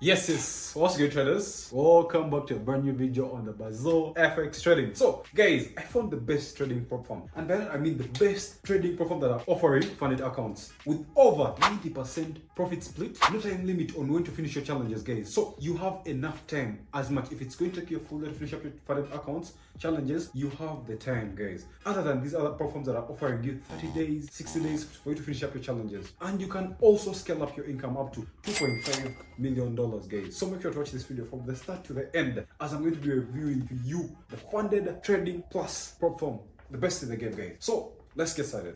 Yes, what's good, traders? Welcome back to a brand new video on the Brazil FX trading. So guys, I found the best trading platform, and by that I mean the best trading platform that are offering funded accounts with over 90% profit split, no time limit on when to finish your challenges, guys. So you have enough time, as much if it's going to take you a full day to finish up your funded accounts challenges, you have the time, guys. Other than these other platforms that are offering you 30 days, 60 days for you to finish up your challenges, and you can also scale up your income up to $2.5 million, guys. So make sure to watch this video from the start to the end, as I'm going to be reviewing to you the funded trading plus platform, the best in the game, guys. So let's get started.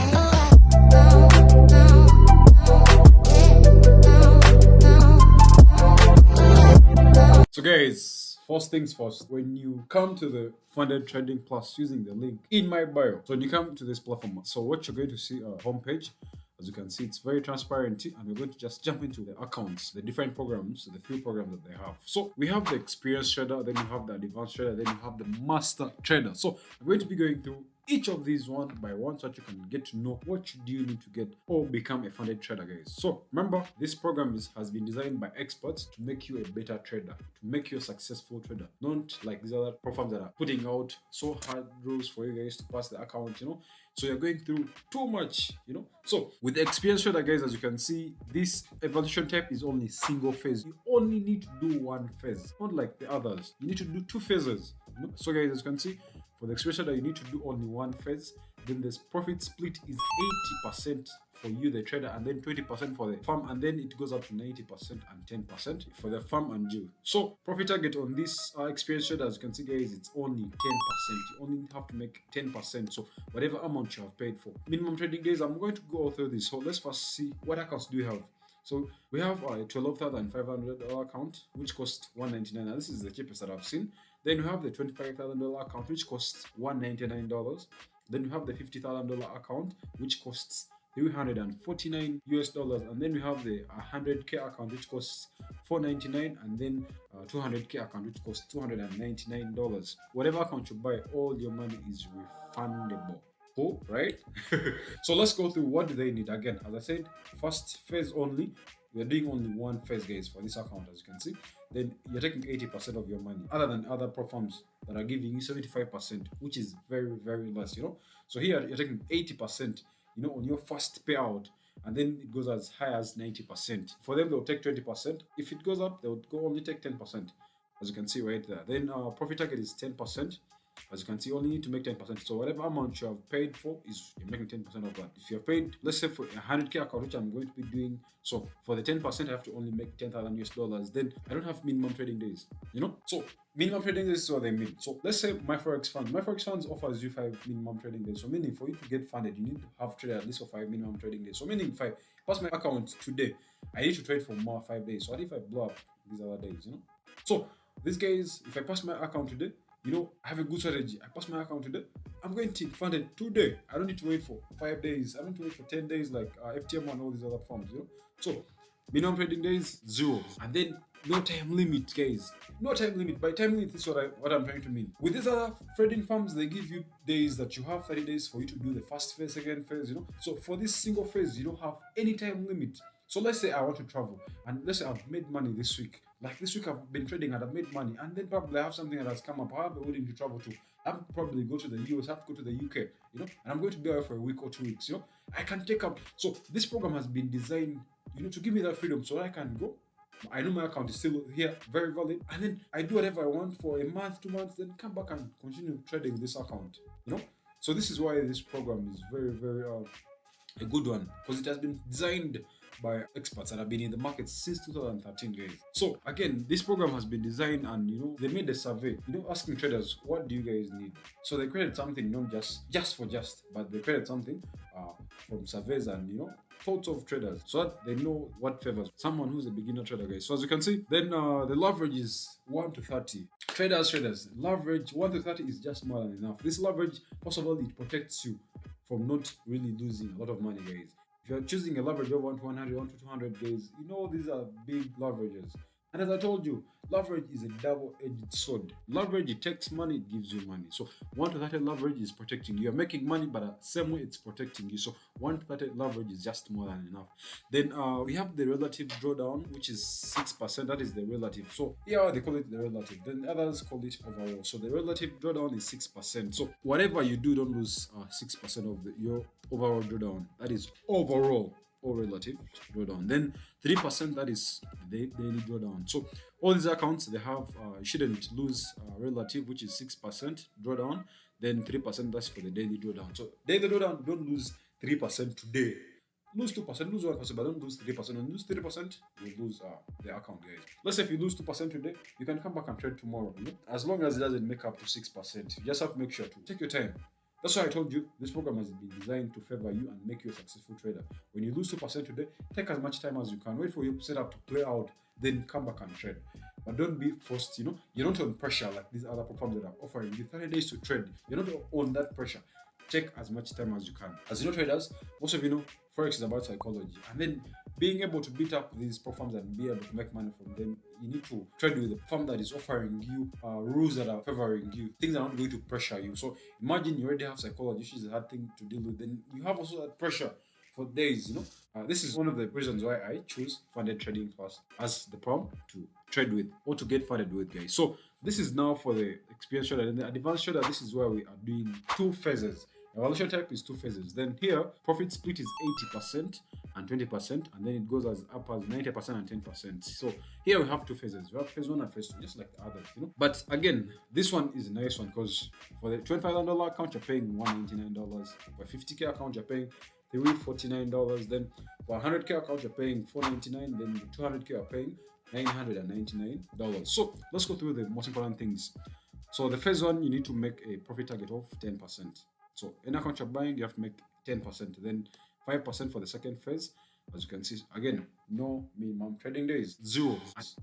So guys, first things first, when you come to the funded trading plus using the link in my bio, so when you come to this platform, so what you're going to see a homepage. As you can see, it's very transparent, and we're going to just jump into the accounts, the different programs, the three programs that they have. So we have the experienced trader, then you have the advanced trader, then you have the master trader. So I'm going to be going through each of these one by one so that you can get to know what do you need to get or become a funded trader, guys. So remember, this program has been designed by experts to make you a better trader, to make you a successful trader, not like these other programs that are putting out so hard rules for you guys to pass the account, so you're going through too much, So with the experienced trader, guys, as you can see, this evaluation type is only single phase. You only need to do one phase, not like the others. You need to do two phases. So guys, as you can see, for the experienced trader, you need to do only one phase. Then this profit split is 80% for you, the trader, and then 20% for the farm, and then it goes up to 90% and 10% for the farm and you. So profit target on this experience trader, as you can see, guys, it's only 10%. You only have to make 10%. So whatever amount you have paid for. Minimum trading days, I'm going to go through this. So let's first see what accounts do we have. So we have a $12,500 account, which costs $199. Now this is the cheapest that I've seen. Then we have the $25,000 account, which costs $199. Then we have the $50,000 account, which costs $349 US, and then we have the 100K account, which costs $499, and then 200K account, which costs $299. Whatever account you buy, all your money is refundable. Cool, right? So let's go through what do they need. Again, as I said, first phase only. We're doing only one phase, guys, for this account, as you can see. Then you're taking 80% of your money, other than other platforms that are giving you 75%, which is very, very less, So here you're taking 80%, on your first payout, and then it goes as high as 90%. For them, they'll take 20%. If it goes up, they'll only take 10%, as you can see right there. Then profit target is 10%. As you can see, you only need to make 10%. So whatever amount you have paid for, you're making 10% of that. If you have paid, let's say for a 100K account, which I'm going to be doing, so for the 10%, I have to only make $10,000 US. Then I don't have minimum trading days, So minimum trading days is what they mean. So let's say my Forex funds offers you 5 minimum trading days. So meaning for you to get funded, you need to have traded at least for 5 minimum trading days. So meaning if I pass my account today, I need to trade for more 5 days. So what if I blow up these other days, So these guys, if I pass my account today, I have a good strategy. I pass my account today, I'm going to fund it today. I don't need to wait for 5 days. I don't need to wait for 10 days like FTM and all these other forms, So minimum trading days, 0. And then no time limit, guys. No time limit. By time limit, this is what I'm trying to mean. With these other trading firms, they give you days that you have 30 days for you to do the first phase, second phase, So for this single phase, you don't have any time limit. So let's say I want to travel, and let's say I've made money this week. Like this week I've been trading and I've made money, and then probably I have something that has come up. I have a wedding to travel to. I'll probably go to the US, I have to go to the UK, and I'm going to be away for a week or 2 weeks, I can take up. So this program has been designed, to give me that freedom so I can go. I know my account is still here, very valid, and then I do whatever I want for a month, 2 months, then come back and continue trading this account, So this is why this program is very, very a good one, because it has been designed by experts that have been in the market since 2013, guys. So again, this program has been designed, and they made a survey, asking traders, what do you guys need? So they created something not just for but they created something from surveys and thoughts of traders, so that they know what favors someone who's a beginner trader, guys. So as you can see, then the leverage is 1 to 30. Traders, leverage 1 to 30 is just more than enough. This leverage, first of all, it protects you from not really losing a lot of money, guys. If you're choosing a leverage of 1 to 100, 1 to 200 days, these are big leverages. And as I told you, leverage is a double-edged sword. Leverage, it takes money, it gives you money. So 1 to 30 leverage is protecting you. You're making money, but the same way it's protecting you. So 1 to 30 leverage is just more than enough. Then we have the relative drawdown, which is 6%. That is the relative. So yeah, they call it the relative. Then others call it overall. So the relative drawdown is 6%. So whatever you do, don't lose 6% of your overall drawdown. That is overall or relative drawdown. Then 3%, that is the daily drawdown. So all these accounts, they have you shouldn't lose relative, which is 6% drawdown. Then 3%, that's for the daily drawdown. So daily drawdown, don't lose 3% today. Lose 2%, lose 1%, but don't lose 3%. And lose 3%, you lose the account, guys. Let's say if you lose 2% today, you can come back and trade tomorrow. You know? As long as it doesn't make up to 6%, you just have to make sure to take your time. That's why I told you this program has been designed to favor you and make you a successful trader. When you lose 2% today, take as much time as you can. Wait for your setup to play out, then come back and trade. But don't be forced, you know. You're not on pressure like these other platforms that are offering you 30 days to trade. You're not on that pressure. Take as much time as you can. As you know, traders, most of you know Forex is about psychology. And then being able to beat up these platforms and be able to make money from them, you need to trade with a firm that is offering you rules that are favoring you. Things are not going to pressure you. So imagine you already have psychology, which is a hard thing to deal with. Then you have also that pressure for days, you know. This is one of the reasons why I choose Funded Trading Plus as the prompt to trade with or to get funded with, guys. So this is now for the experienced trader. And the advanced trader, this is where we are doing 2 phases. Evaluation type is 2 phases. Then here, profit split is 80% and 20%, and then it goes as up as 90% and 10%. So here we have 2 phases. We have phase 1 and phase 2, just like the others, you know. But again, this one is a nice one because for the $25,000 account, you're paying $199. For a 50K account, you're paying $349. Then for 100K account, you're paying $499. Then the 200K, you're paying $999. So let's go through the most important things. So the phase 1, you need to make a profit target of 10%. So any account you're buying, you have to make 10%. Then 5% for the second phase. As you can see, again, no minimum trading days, 0.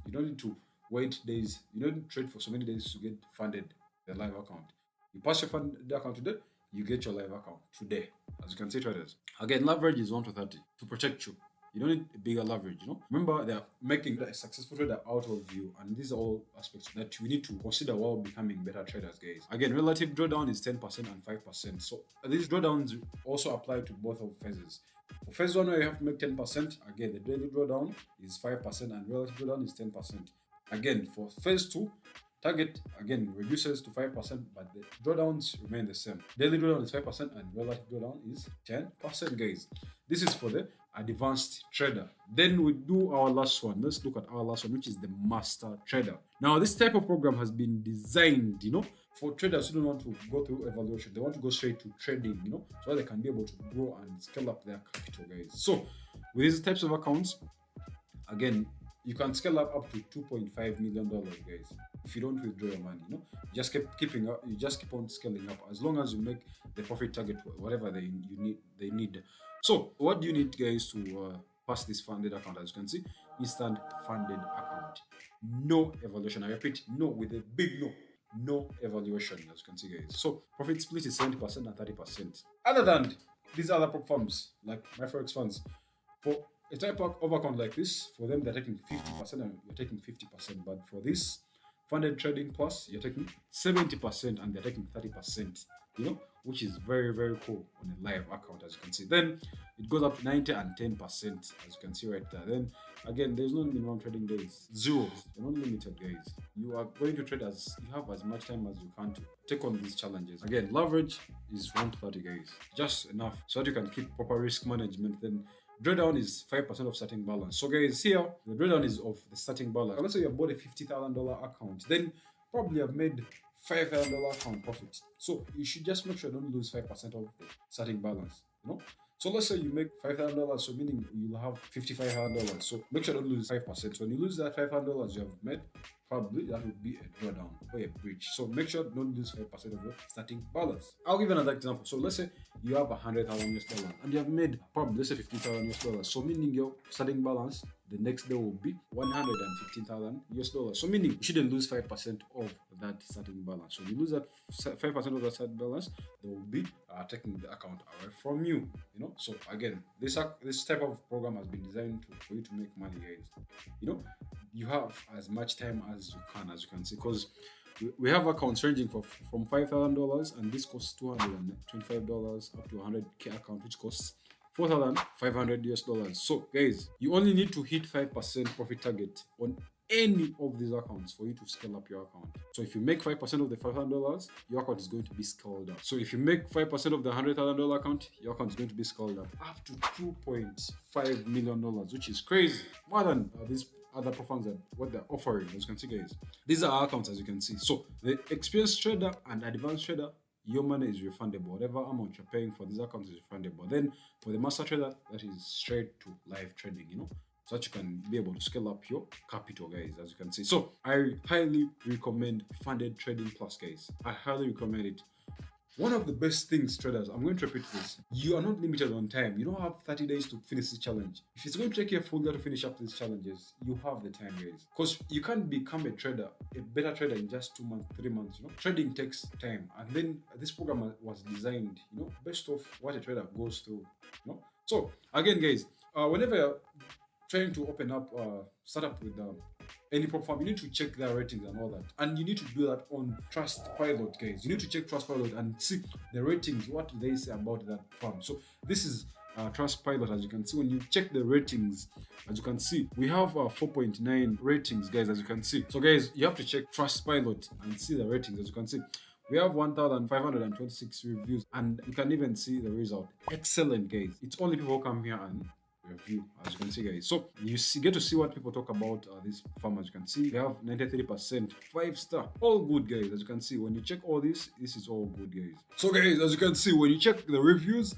You don't need to wait days. You don't trade for so many days to get funded the live account. You pass your funded account today, you get your live account today. As you can see, traders. Again, leverage is 1 to 30 to protect you. You don't need a bigger leverage, you know. Remember, they're making a successful trader out of you, and these are all aspects that we need to consider while becoming better traders, guys. Again, relative drawdown is 10% and 5%. So these drawdowns also apply to both of phases. For phase 1, where you have to make 10%, again, the daily drawdown is 5% and relative drawdown is 10%. Again, for phase 2, target again reduces to 5%, but the drawdowns remain the same. Daily drawdown is 5% and relative drawdown is 10%, guys. This is for the advanced trader. Then we do our last one. Let's look at our last one, which is the master trader. Now, this type of program has been designed, you know, for traders who don't want to go through evaluation. They want to go straight to trading, you know, so they can be able to grow and scale up their capital, guys. So with these types of accounts, again, you can scale up to $2.5 million, guys, if you don't withdraw your money. You know, just keeping up. You just keep on scaling up as long as you make the profit target, whatever they need. So what do you need, guys, to pass this funded account? As you can see, instant funded account, no evaluation. I repeat, no, with a big no. No evaluation, as you can see, guys. So profit split is 70% and 30%. Other than these other prop firms like my Forex funds, for a type of account like this, for them they're taking 50% and you're taking 50%. But for this Funded Trading Plus, you're taking 70% and they're taking 30%, you know, which is very, very cool on a live account, as you can see. Then it goes up to 90 and 10%, as you can see right there. Then again, there's no minimum trading days, 0. You're not limited, guys. You are going to trade as you have as much time as you can to take on these challenges. Again, leverage is 1 to 30, guys, just enough so that you can keep proper risk management. Then drawdown is 5% of starting balance. So guys, here the drawdown is of the starting balance. Let's say you bought a $50,000 account, then probably have made $5,000 account profit. So you should just make sure don't lose 5% of the starting balance. You know. So let's say you make $5,000, so meaning you'll have $55,000. So make sure don't lose 5%. So when you lose that $5,000 you have made, probably that would be a drawdown or a breach. So make sure don't lose 5% of your starting balance. I'll give another example. So let's say you have $100,000 and you have made probably, let's say, $50,000. So meaning your starting balance the next day will be $115,000. So meaning you shouldn't lose 5% of that starting balance. So you lose that 5% of the starting balance, they will be taking the account away from you. You know. So again, this type of program has been designed for you to make money, guys. You know, you have as much time as you can see, because we have accounts ranging from $5,000, and this costs $225 up to 100K account, which costs $4,500 US. So guys, you only need to hit 5% profit target on any of these accounts for you to scale up your account. So if you make 5% of the $500, your account is going to be scaled up. So if you make 5% of the $100,000 account, your account is going to be scaled up to $2.5 million, which is crazy. More than these other platforms that what they're offering. As you can see, guys, these are our accounts, as you can see. So the experienced trader and advanced trader, your money is refundable. Whatever amount you're paying for these accounts is refundable. Then for the master trader, that is straight to live trading, so that you can be able to scale up your capital, guys, as you can see. So I highly recommend Funded Trading Plus, guys. I highly recommend it. One of the best things, traders, I'm going to repeat this. You are not limited on time. You don't have 30 days to finish this challenge. If it's going to take you a full year to finish up these challenges, you have the time, guys. Because you can't become a trader, a better trader in just 2 months, 3 months. Trading takes time. And then this program was designed, based off what a trader goes through. So again, guys, whenever you're trying to open up, start up with any platform, you need to check their ratings and all that. And you need to do that on Trustpilot, guys. You need to check Trustpilot and see the ratings, what do they say about that firm. So this is Trustpilot, as you can see. When you check the ratings, as you can see, we have 4.9 ratings, guys, as you can see. So guys, you have to check Trustpilot and see the ratings, as you can see. We have 1,526 reviews, and you can even see the result. Excellent, guys. It's only people who come here and review, as you can see, guys. So you get to see what people talk about this farm. As you can see, we have 93% 5-star, all good, guys. As you can see, when you check all this is all good, guys. So guys, as you can see, when you check the reviews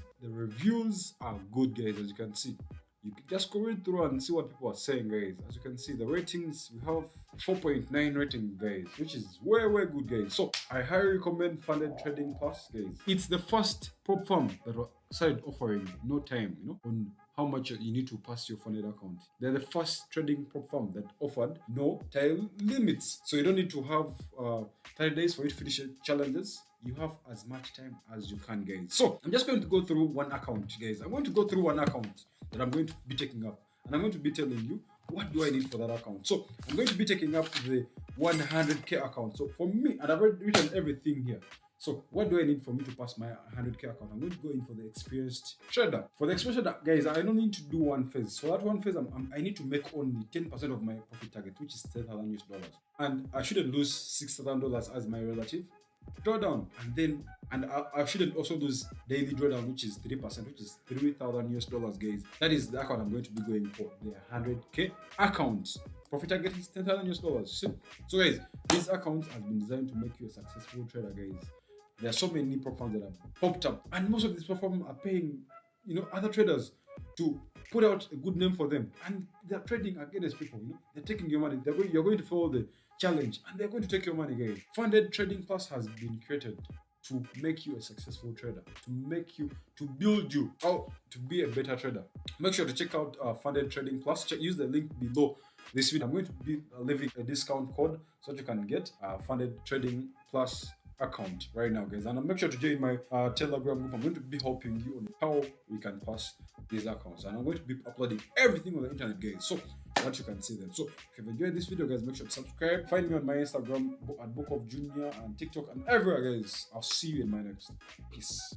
are good, guys. As you can see, you can just go read through and see what people are saying, guys. As you can see, the ratings, we have 4.9 rating, guys, which is way good, guys. So I highly recommend Funded Trading Plus, guys. It's the first prop firm that started offering no time, on how much you need to pass your funded account. They're the first trading prop firm that offered no time limits. So you don't need to have 30 days for you to finish your challenges. You have as much time as you can, guys. So I'm just going to go through one account, guys. I'm going to go through one account that I'm going to be taking up, and I'm going to be telling you what do I need for that account. So I'm going to be taking up the 100K account. So for me, and I've already written everything here. So what do I need for me to pass my 100K account? I'm going to go in for the experienced trader. For the experienced trader, guys, I don't need to do one phase. So that one phase, I need to make only 10% of my profit target, which is $10,000 US. And I shouldn't lose $6,000 as my relative drawdown. And I shouldn't also lose daily drawdown, which is 3%, which is $3,000 US, guys. That is the account I'm going to be going for, the 100K account. Profit target is $10,000 US. So guys, this account has been designed to make you a successful trader, guys. There are so many platforms that have popped up, and most of these platforms are paying, other traders to put out a good name for them, and they're trading against people. They're taking your money. You're going to follow the challenge, and they're going to take your money, guys. Funded Trading Plus has been created to make you a successful trader, to build you out to be a better trader. Make sure to check out Funded Trading Plus. Use the link below this video. I'm going to be leaving a discount code so that you can get Funded Trading Plus account right now, guys, and make sure to join my Telegram group. I'm going to be helping you on how we can pass these accounts, and I'm going to be uploading everything on the internet, guys, so that you can see them. So if you've enjoyed this video, guys, make sure to subscribe. Find me on my Instagram at Book of Junior and TikTok and everywhere, guys. I'll see you in my next. Peace.